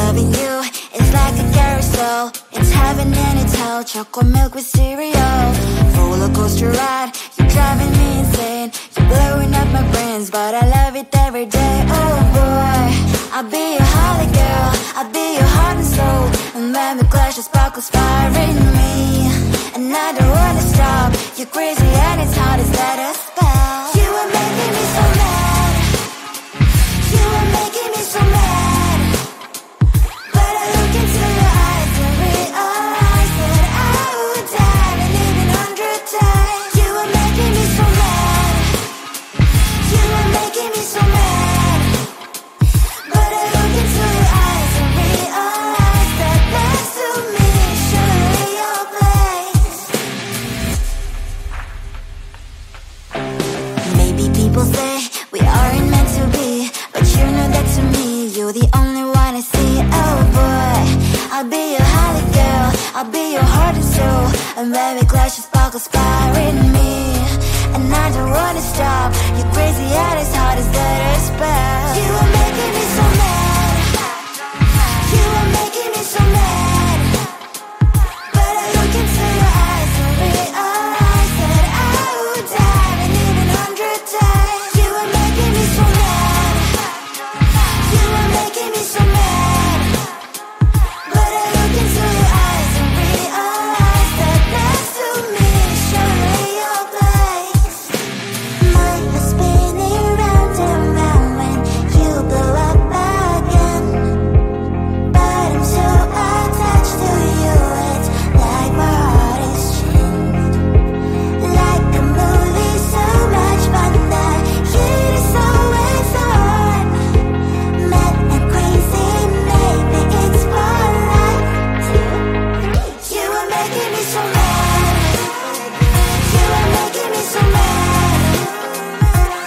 Loving you is like a carousel. It's heaven and it's hell. Chocolate milk with cereal. Roller coaster ride. You're driving me insane. You're blowing up my brains, but I love it every day. Oh boy, I'll be your holly girl. I'll be your heart and soul. And when we clash, the sparkles fire in me. And I don't wanna stop. You're crazy and it's hard as that a spell. You are making me so mad. You are making me so mad. But I look into your eyes and realize that I would die and even 100 times. You are making me so mad. You are making me so mad. But I look into your eyes and realize that next to me is surely your place. Maybe people say we aren't meant to be, but you know that to me, you're the only one I see. Oh boy, I'll be your holly girl. I'll be your heart and soul. And when we clash, the sparkles fire in me. And I don't wanna stop. You're crazy and as hard as that a spell. You are making me so mad. You are making me so mad. But I look into your eyes and realize that I would die and even 100 times. You are making me so mad. You are making me so mad. But I look into your eyes and realize that next to me is surely your place. Mind was spinning round and round when you blow up again. But I'm so attached to you, it's like my heart is chained. Like a movie, so much fun that heat is always on. Mad and crazy, maybe it's for life. You are making me so mad. You are making me so mad.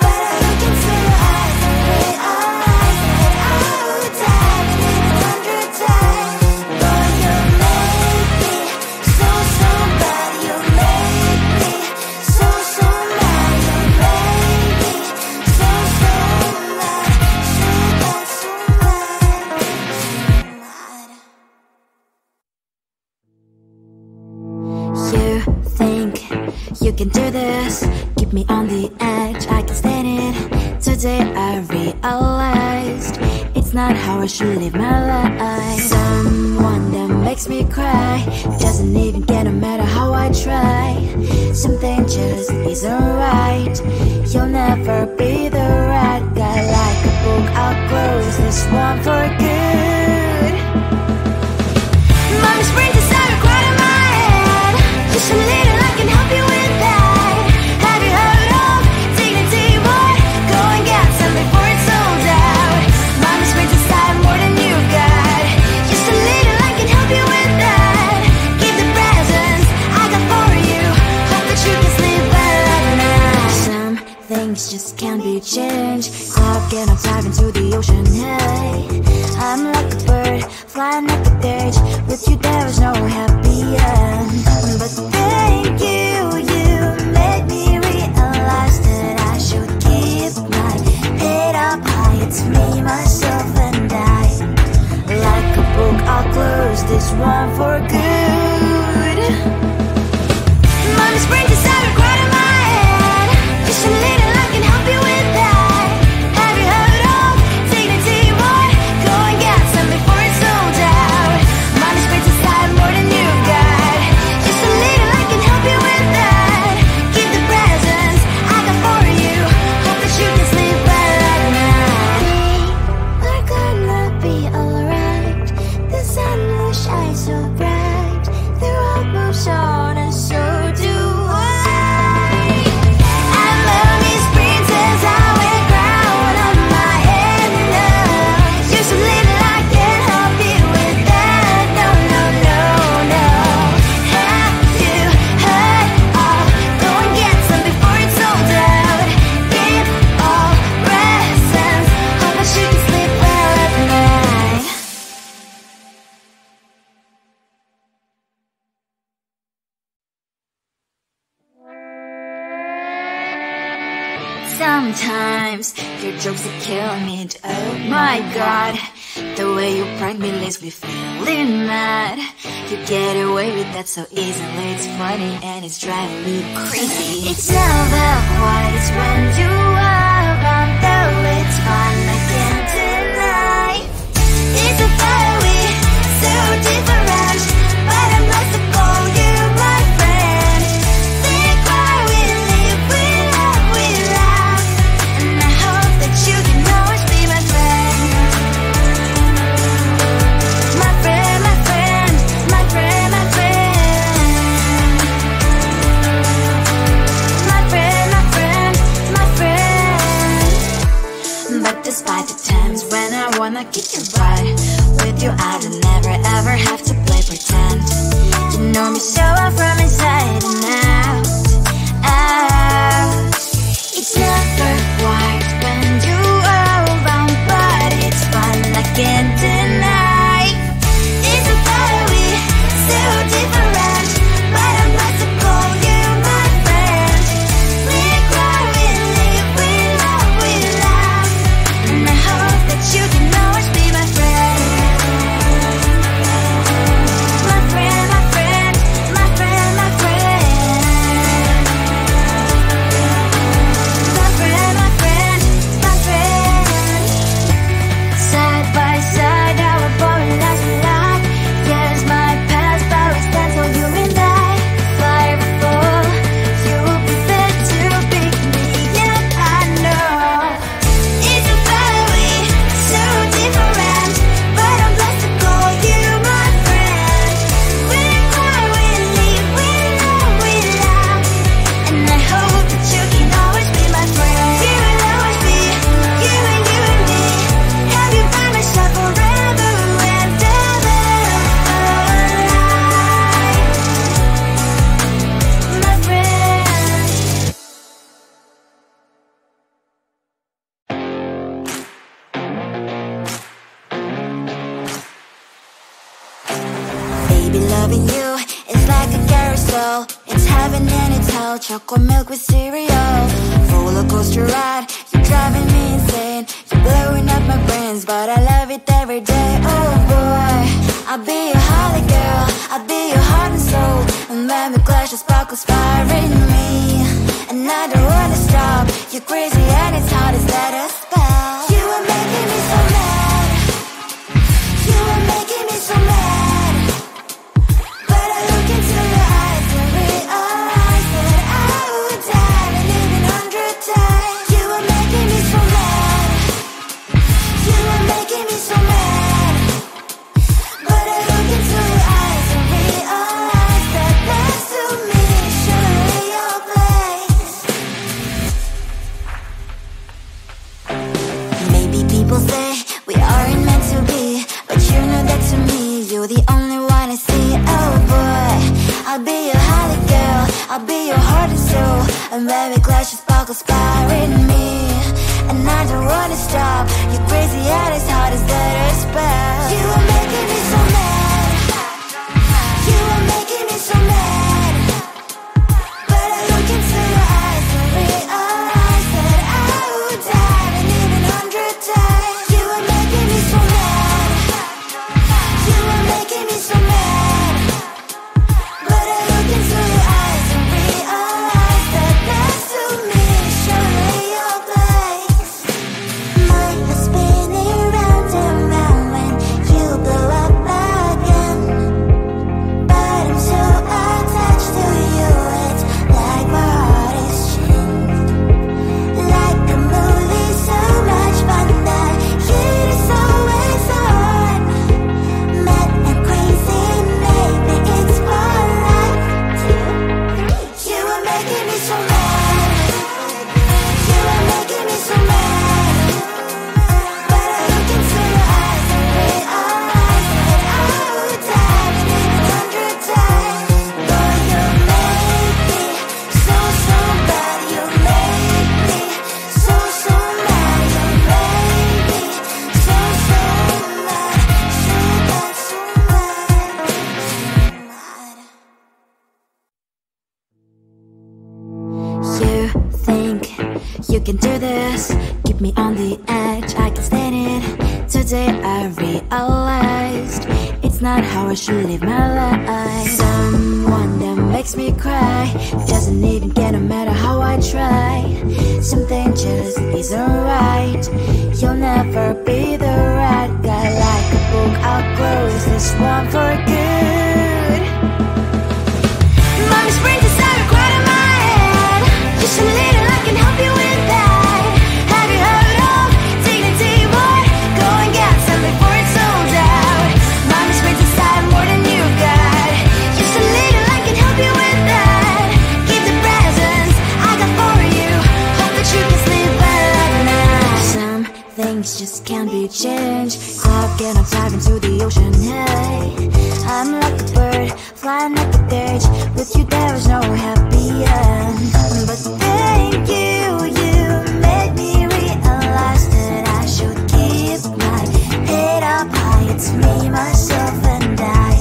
But I look into your eyes and realize that I would die and even 100 times. Boy, you make me so, so bad. You make me so, so mad. You make me so, so mad. So bad, so mad. You think you can do this, keep me on the edge, I can stand it. Today I realized it's not how I should live my life. Someone that makes me cry doesn't even get no matter how I try. Something just isn't right. You'll never be the right guy. Like a book, I'll close this one for good. Mommy's brain decided quite in my head. Just a little, I can help you with that. Have you heard of dignity, boy? Go and get some before it's sold out. Mommy's brain decided more than you got. Just a little, I can help you with that. Give the presents I got for you. Hope that you can sleep well at night. Some things just can't be changed. Clock and I'm diving to the ocean. Hey, I'm like a bird flying like a cage. With you there is no happy end. But thank you, you made me realize that I should keep my head up high. It's me, myself and I. Like a book, I'll close this one for good. Mommy's brain decided quite in my head. Just a little, I can help you with that. Have you heard of dignity, boy? Go and get some before it's sold out. Mommy's brain decided more than you got. Just a little, I can help you with Sometimes your jokes are killing me. Oh my god, the way you prank me leaves me feeling mad. You get away with that so easily. It's funny and it's driving me crazy. It's never quite when you are around, though it's fun, I can't deny. It's a fire we so different, but I'm lost to call you my friend. Think why we live, we love, we laugh, and I hope that you can always be my friend. My friend, my friend, my friend, my friend. My friend, my friend, my friend. But despite the times when I wanna kick your butt, with you I don't never ever have to play pretend. You know me so well from inside and out, out. It's never white when you are around, but it's fun, I can't deny. It's a fire we so different, but I'm not to call you my friend. We cry, we live, we love, we laugh, and I hope that you can always be my friend. My friend, my friend, my friend, my friend. My friend, my friend, my friend. Side by side, our boring lives we live. Yes, my past, but we stand for you and I. Fire before you will be there to pick me up, I know. It's a fire we so different, but I'm blessed to call you my friend. We cry, we live, we love, we laugh, and I hope that you can always be my friend. You will always be you and me. Have you by my side forever and ever. My friend. Baby, loving you is like a carousel. It's heaven and it's hell. Chocolate milk with cereal. Roller coaster ride. You're driving me insane. You're blowing up my brains, but I love it every day. Oh boy, I'll be your holly girl. I'll be your heart and soul. And when we clash, the sparkles fire in me, and I don't wanna stop. You're crazy and it's hard as let a spell. You are making me so mad. You are making me so mad. But I look into your eyes and realize that I would die and even 100 times. You are making me so mad. You are making me so mad. But I look into your eyes and realize that next to me is surely your place. Maybe people say we aren't meant to be, but you know that to me you're the only one I see. Oh boy, I'll be your holly girl. I'll be your heart and soul. And when we clash, the sparkles fire in me, and I don't wanna stop. You're crazy and as hard as that a spell. You are making me so mad. You are making me so mad. But I look into your eyes and realize that I would die and even 100 times. You are making me so mad. You are making me so mad. But I look into your eyes and realize that next to me is surely your place. Mind was spinning round and round when you you can do this. Keep me on the edge, I can stand it. Today I realized it's not how I should live my life. Someone that makes me cry doesn't even care no matter how I try. Something just isn't right. You'll never be the right guy. Like a book, I'll close this one for good. Mommy's brain decided right in my head. Just a little, I can help you with that. Have you heard of dignity, boy? Go and get some before it's sold out. Mommy's brain decided more than you got. Just a little, I can help you with that. Keep the presents I got for you. Hope that you can sleep well at night. Some things just can't be changed. Clock and I'm diving to the ocean, hey. I'm like a bird, flying like a cage. With you there was no happy end. But thank you, you made me realize that I should keep my head up high. It's me, myself and I.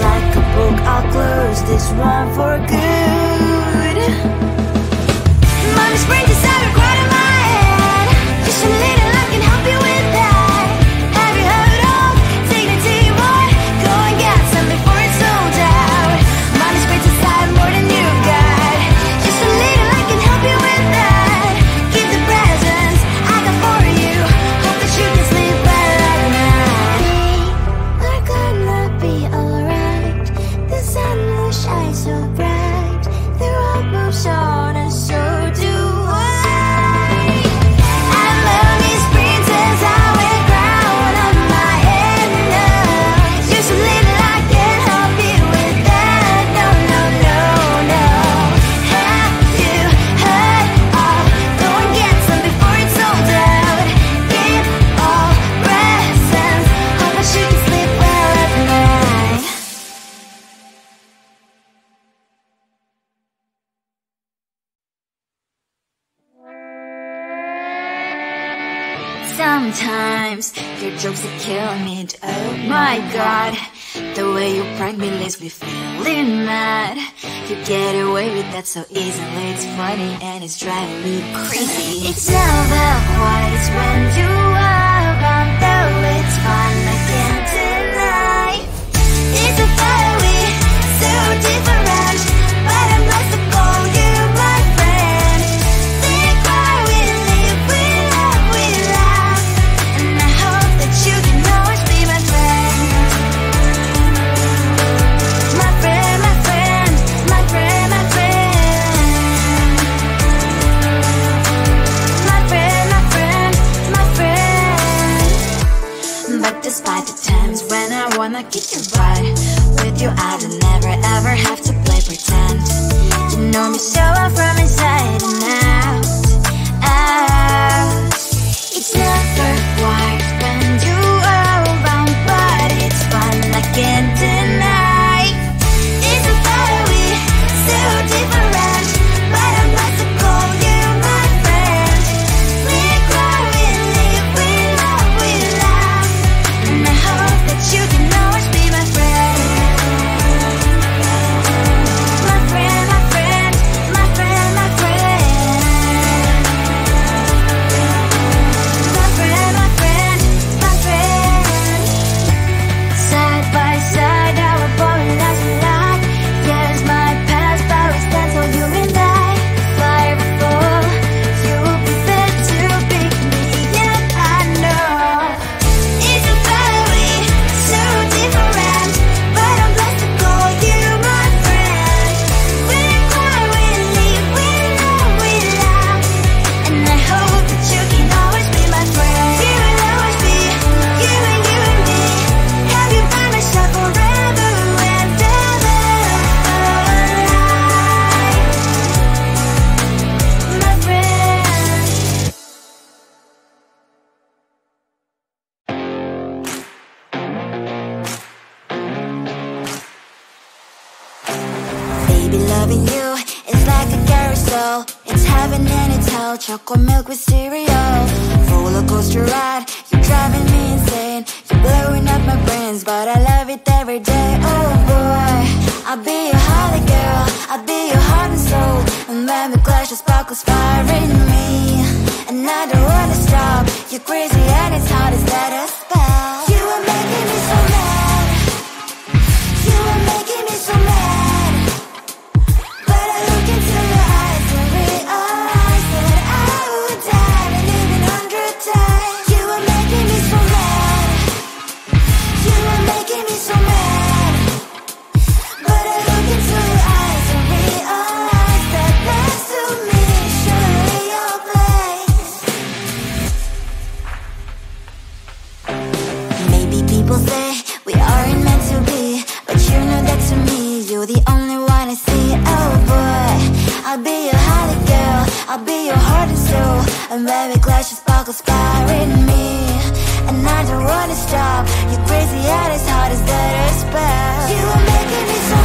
Like a book, I'll close this one for good. Mommy's brain decided right in my head. Just a little, I can help you with that. Have you heard of dignity, boy? Go and get some before it's sold out. Mommy's brain decided more than you got. Just a little, I can help you with that. Keep the presents I got for you. Hope that you can sleep well at night. We're gonna be alright. The sun will shine so bright. The road moves on and so do I. And mommy's princess, I will crown on my head now. Just a little, I can help you with that. No, no, no, no. Have you heard of? Go and get some before it's sold out. Give all presents. Hope that you can sleep well at night. Sometimes your jokes are killing me. Oh my god, the way you prank me leaves me feeling mad. You get away with that so easily. It's funny and it's driving me crazy. It's never quite when you are around, though it's fun, I can't deny. It's a fire we so different, but I'm blessed to call you my friend. We cry, we live, we love, we laugh, and I hope that you can always be my friend. My friend, my friend, my friend, my friend. My friend, my friend, my friend. But despite the times when I wanna kick your butt, with you I don't never ever have to play pretend. You know me so well from inside and out, out. It's never quite when you are around, but it's fun, I can't deny. It's a fire we so different, but I'm blessed to call you my friend. We cry, we live, we love, we laugh, and I hope that you can always be my friend. My friend, my friend, my friend, my friend. My friend, my friend, my friend. Side by side, our body lies a lot. Yes, my past, but we stand so you and I. Fly before you will be there to pick me up, I know. It's a very so different, but I'm blessed to call you my friend. We cry, we live, we love, we laugh, and I hope that you can always be my friend. You will always be you and me. Have you by my side forever and ever. My friend. Baby, loving you is like a carousel. It's heaven and it's hell. Chocolate milk with cereal. Roller coaster ride. You're driving me insane. You're blowing up my brains, but I love it every day. Oh boy, I'll be your holly girl. I'll be your heart and soul. And when we clash, the sparkles fire in me. and I don't wanna stop. You're crazy and it's hard as that a spell. You are making me so mad. You are making me so mad. But I look into your eyes and realize that I would die and even 100 times. You are making me so mad. You are making me so mad. But I look into your eyes and realize that next to me is surely your place. Maybe people say we aren't meant to be, but you know that to me you're the only one I see. Oh boy, I'll be your holly girl, I'll be your heart and soul, and baby glass your sparkles fire in me. And I don't wanna stop. You're crazy and as hard as that a spell. You are making me so